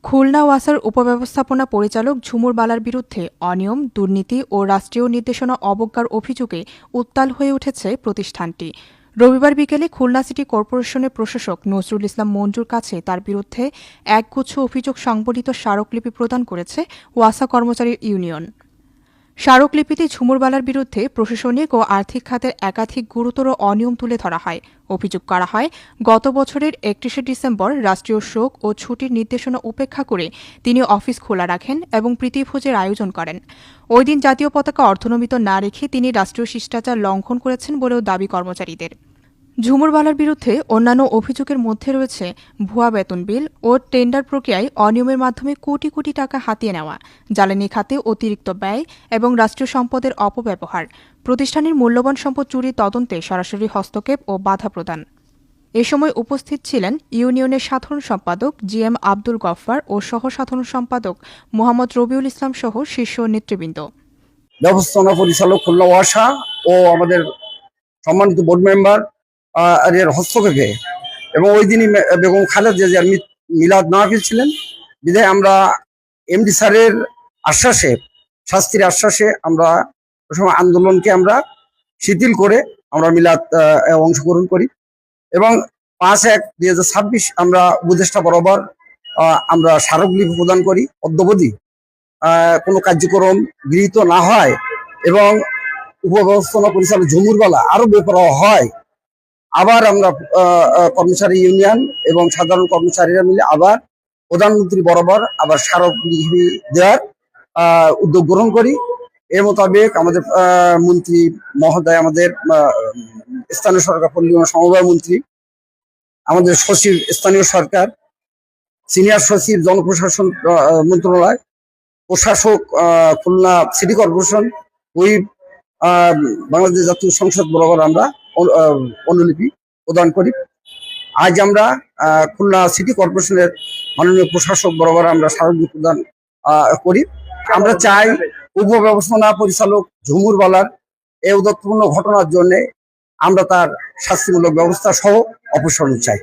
খুলনা ওয়াসার উপব্যবস্থাপনা পরিচালক ঝুমুর বালার বিরুদ্ধে অনিয়ম, দুর্নীতি ও রাষ্ট্রীয় নির্দেশনা অবজ্ঞার অভিযোগে উত্তাল হয়ে উঠেছে প্রতিষ্ঠানটি। রবিবার বিকেলে খুলনা সিটি কর্পোরেশনের প্রশাসক নজরুল ইসলাম মঞ্জুর কাছে তার বিরুদ্ধে একগুচ্ছ অভিযোগ সংবলিত স্মারকলিপি প্রদান করেছে ওয়াসা কর্মচারী ইউনিয়ন। স্মারকলিপিতে ঝুমুর বালার বিরুদ্ধে প্রশাসনিক ও আর্থিক খাতের একাধিক গুরুতর অনিয়ম তুলে ধরা হয়। অভিযোগ করা হয়, গত বছরের ৩১শে ডিসেম্বর রাষ্ট্রীয় শোক ও ছুটির নির্দেশনা উপেক্ষা করে তিনি অফিস খোলা রাখেন এবং প্রীতিভোজের আয়োজন করেন। ওই দিন জাতীয় পতাকা অর্ধনমিত না রেখে তিনি রাষ্ট্রীয় শিষ্টাচার লঙ্ঘন করেছেন বলেও দাবি কর্মচারীদের। ঝুমুর বালার বিরুদ্ধে অন্যান্য অভিযোগের মধ্যে রয়েছে ভুয়া বেতন বিল ও টেন্ডার প্রক্রিয়ায় অনিয়মের মাধ্যমে কোটি কোটি টাকা হাতিয়ে নেওয়া, জ্বালানি খাতে অতিরিক্ত ব্যয় এবং রাষ্ট্রীয় সম্পদের অপব্যবহার, প্রতিষ্ঠানের মূল্যবান সম্পদ চুরির তদন্তে সরাসরি হস্তক্ষেপ ও বাধা প্রদান। এ সময় উপস্থিত ছিলেন ইউনিয়নের সাধারণ সম্পাদক জিএম আব্দুল গফফার ও সহ সাধারণ সম্পাদক মোহাম্মদ রবিউল ইসলাম সহ শীর্ষ নেতৃবৃন্দ। ব্যবস্থাপনা পরিচালক খুলনা ওয়াসা ও আমাদের সম্মানিত বোর্ড মেম্বার এর হস্তক্ষেপে এবং ওই দিনই বেগম খালেদা জিয়ার মিলাদ মাহফিল ছিলেন বিধায় আমরা এমডি স্যারের আশ্বাসে, শাস্তির আশ্বাসে আমরা ওই সময় আন্দোলনকে আমরা শিথিল করে আমরা মিলাদ অংশগ্রহণ করি এবং ৫/১/২০২৬ আমরা উপদেষ্টা বরাবর আমরা স্মারকলিপি প্রদান করি। অদ্যাবধি কোনো কার্যক্রম গৃহীত না হয় এবং উপব্যবস্থাপনা পরিচালক ঝুমুর বালা আরো বেপরোয়া হয়, আবার আমরা কর্মচারী ইউনিয়ন এবং সাধারণ কর্মচারীরা মিলে আবার প্রধানমন্ত্রী বরাবর আবার স্মারকলিপি দেওয়ার উদ্যোগ গ্রহণ করি। এর মোতাবেক আমাদের মন্ত্রী মহোদয়, আমাদের স্থানীয় সরকার পরিবহন সমবায় মন্ত্রী, আমাদের সচিব স্থানীয় সরকার, সিনিয়র সচিব জনপ্রশাসন মন্ত্রণালয়, প্রশাসক খুলনা সিটি কর্পোরেশন, ওই বাংলাদেশ জাতীয় সংসদ বরাবর আমরা অনুলিপি প্রদান করি। আজ আমরা খুলনা সিটি কর্পোরেশনের মাননীয় প্রশাসক বরাবর আমরা স্মারকলিপি প্রদান করি। আমরা চাই উপব্যবস্থাপনা পরিচালক ঝুমুর বালার এই উদ্যোগপূর্ণ ঘটনার জন্য আমরা তার শাস্তিমূলক ব্যবস্থা সহ অপসারণ চাই।